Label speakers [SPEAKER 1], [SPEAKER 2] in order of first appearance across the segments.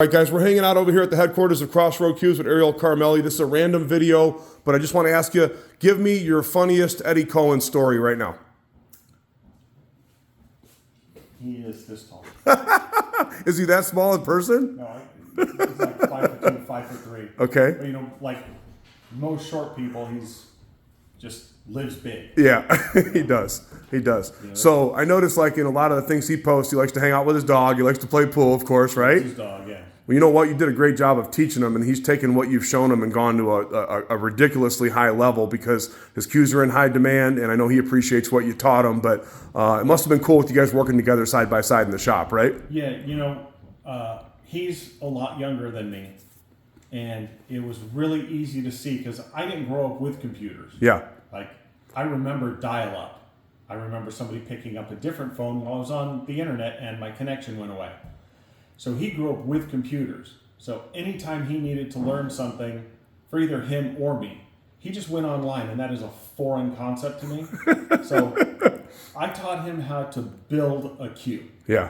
[SPEAKER 1] All right, guys, we're hanging out over here at the headquarters of Crossroad Cues with Ariel Carmeli. This is a random video, but I just want to ask you, give me your funniest Eddie Cohen story right now.
[SPEAKER 2] He is this tall.
[SPEAKER 1] Is he that small in person?
[SPEAKER 2] No, he's like 5'2", 5'3".
[SPEAKER 1] Okay.
[SPEAKER 2] But, you know, like most short people, he's just lives big.
[SPEAKER 1] Yeah, he does. He does. Yeah, so I noticed, like, in a lot of the things he posts, he likes to hang out with his dog. He likes to play pool, of course, right?
[SPEAKER 2] His dog, yeah.
[SPEAKER 1] Well, you know what? You did a great job of teaching him, and he's taken what you've shown him and gone to a ridiculously high level because his cues are in high demand, and I know he appreciates what you taught him, but it must have been cool with you guys working together side by side in the shop, right?
[SPEAKER 2] Yeah, you know, he's a lot younger than me, and it was really easy to see because I didn't grow up with computers.
[SPEAKER 1] Yeah.
[SPEAKER 2] Like, I remember dial-up. I remember somebody picking up a different phone while I was on the internet and my connection went away. So he grew up with computers. So anytime he needed to learn something for either him or me, he just went online, and that is a foreign concept to me. So I taught him how to build a cue.
[SPEAKER 1] Yeah.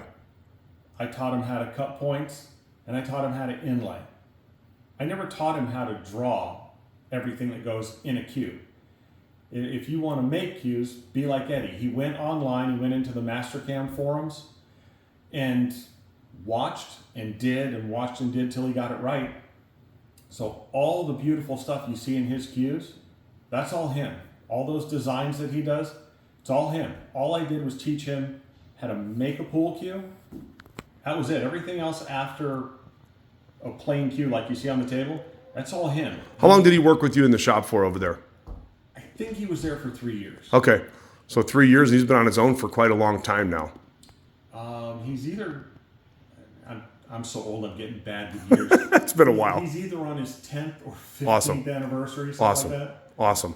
[SPEAKER 2] I taught him how to cut points, and I taught him how to inlay. I never taught him how to draw everything that goes in a cue. If you want to make cues, be like Eddie. He went online, he went into the Mastercam forums, and watched and did till he got it right. So all the beautiful stuff you see in his cues, that's all him. All those designs that he does, it's all him. All I did was teach him how to make a pool cue. That was it. Everything else after a plain cue like you see on the table, that's all him.
[SPEAKER 1] How long did he work with you in the shop for over there?
[SPEAKER 2] I think he was there for 3 years.
[SPEAKER 1] Okay. So 3 years, he's been on his own for quite a long time now.
[SPEAKER 2] He's either... I'm so old, I'm getting bad with years.
[SPEAKER 1] It's been a while.
[SPEAKER 2] He's either on his 10th or 15th
[SPEAKER 1] Awesome.
[SPEAKER 2] anniversary, something like that.
[SPEAKER 1] Awesome.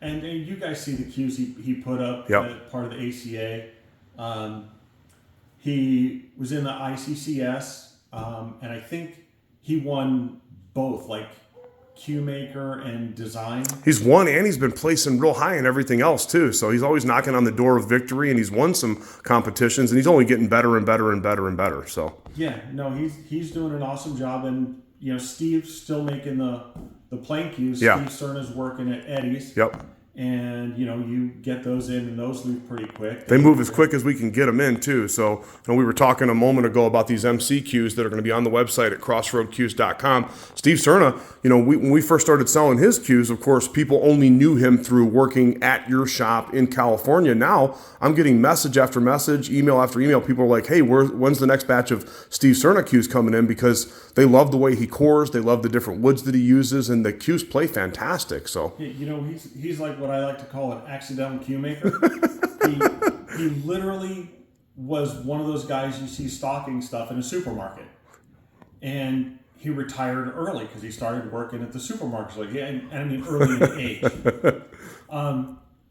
[SPEAKER 2] And you guys see the cues he put up,
[SPEAKER 1] Yep.
[SPEAKER 2] Part of the ACA. He was in the ICCS, and I think he won both, like cue maker and design.
[SPEAKER 1] He's won, and he's been placing real high in everything else too. So he's always knocking on the door of victory, and he's won some competitions, and he's only getting better and better and better and better. So
[SPEAKER 2] yeah, no, he's doing an awesome job, and you know, Steve's still making the plain cues.
[SPEAKER 1] Yeah.
[SPEAKER 2] Steve Serna's working at Eddie's.
[SPEAKER 1] Yep.
[SPEAKER 2] And you know, you get those in, and those leave pretty quick.
[SPEAKER 1] They move as quick as we can get them in too. So you know, we were talking a moment ago about these MC cues that are going to be on the website at crossroadcues.com. Steve Serna, you know, when we first started selling his cues, of course, people only knew him through working at your shop in California. Now I'm getting message after message, email after email. People are like, hey, when's the next batch of Steve Serna cues coming in? Because they love the way he cores, they love the different woods that he uses, and the cues play fantastic. So
[SPEAKER 2] you know, he's like what I like to call an accidental cue maker. he literally was one of those guys you see stocking stuff in a supermarket, and he retired early because he started working at the supermarkets. Like, yeah, and I mean early in age.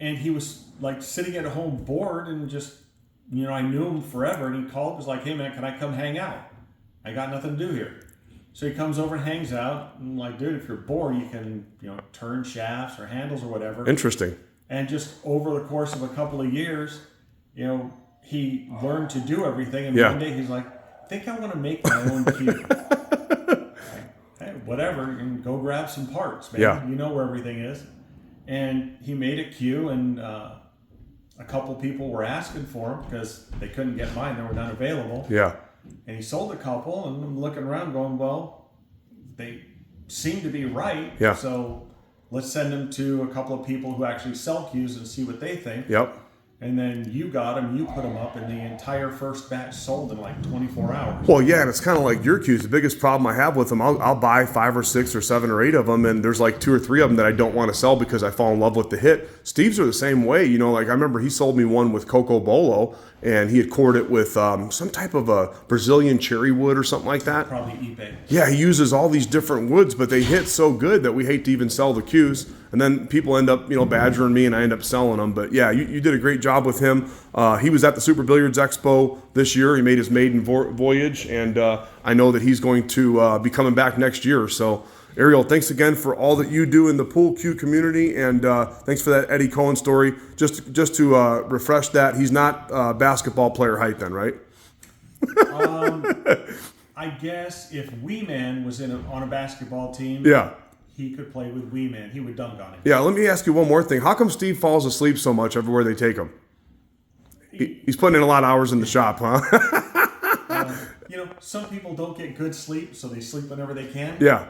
[SPEAKER 2] And he was like sitting at home bored, and just, you know, I knew him forever, and he called, was like, hey man, can I come hang out? I got nothing to do here. So he comes over and hangs out, and I'm like, dude, if you're bored, you can, you know, turn shafts or handles or whatever.
[SPEAKER 1] Interesting.
[SPEAKER 2] And just over the course of a couple of years, you know, he learned to do everything. And one day he's like, I think I want to make my own cue. Hey, whatever, you can go grab some parts, man.
[SPEAKER 1] Yeah.
[SPEAKER 2] You know where everything is. And he made a cue, and a couple people were asking for him because they couldn't get mine. They were not available.
[SPEAKER 1] Yeah.
[SPEAKER 2] And he sold a couple, and I'm looking around going, well, they seem to be right.
[SPEAKER 1] Yeah.
[SPEAKER 2] So let's send them to a couple of people who actually sell cues and see what they think.
[SPEAKER 1] Yep.
[SPEAKER 2] And then you got them, you put them up, and the entire first batch sold in like 24 hours.
[SPEAKER 1] Well, yeah, and it's kind of like your cues. The biggest problem I have with them, I'll buy 5 or 6 or 7 or 8 of them, and there's like 2 or 3 of them that I don't want to sell because I fall in love with the hit. Steve's are the same way. You know, like I remember he sold me one with Coco Bolo, and he had cored it with some type of a Brazilian cherry wood or something like that.
[SPEAKER 2] Probably eBay.
[SPEAKER 1] Yeah, he uses all these different woods, but they hit so good that we hate to even sell the cues. And then people end up, you know, badgering me, and I end up selling them. But yeah, you did a great job with him. He was at the Super Billiards Expo this year. He made his maiden voyage, and I know that he's going to be coming back next year. So Ariel, thanks again for all that you do in the pool cue community, and thanks for that Eddie Cohen story. Just to refresh that, he's not basketball player height then, right?
[SPEAKER 2] I guess if Wee Man was on a basketball team,
[SPEAKER 1] Yeah.
[SPEAKER 2] he could play with Wee Man. He would dunk on him.
[SPEAKER 1] Yeah, let me ask you one more thing. How come Steve falls asleep so much everywhere they take him? He's putting in a lot of hours in the shop, huh?
[SPEAKER 2] Some people don't get good sleep, so they sleep whenever they can.
[SPEAKER 1] Yeah.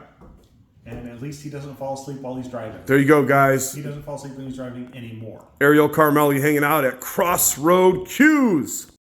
[SPEAKER 2] And at least he doesn't fall asleep while he's driving.
[SPEAKER 1] There you go, guys.
[SPEAKER 2] He doesn't fall asleep when he's driving anymore.
[SPEAKER 1] Ariel Carmeli hanging out at Crossroad Cues.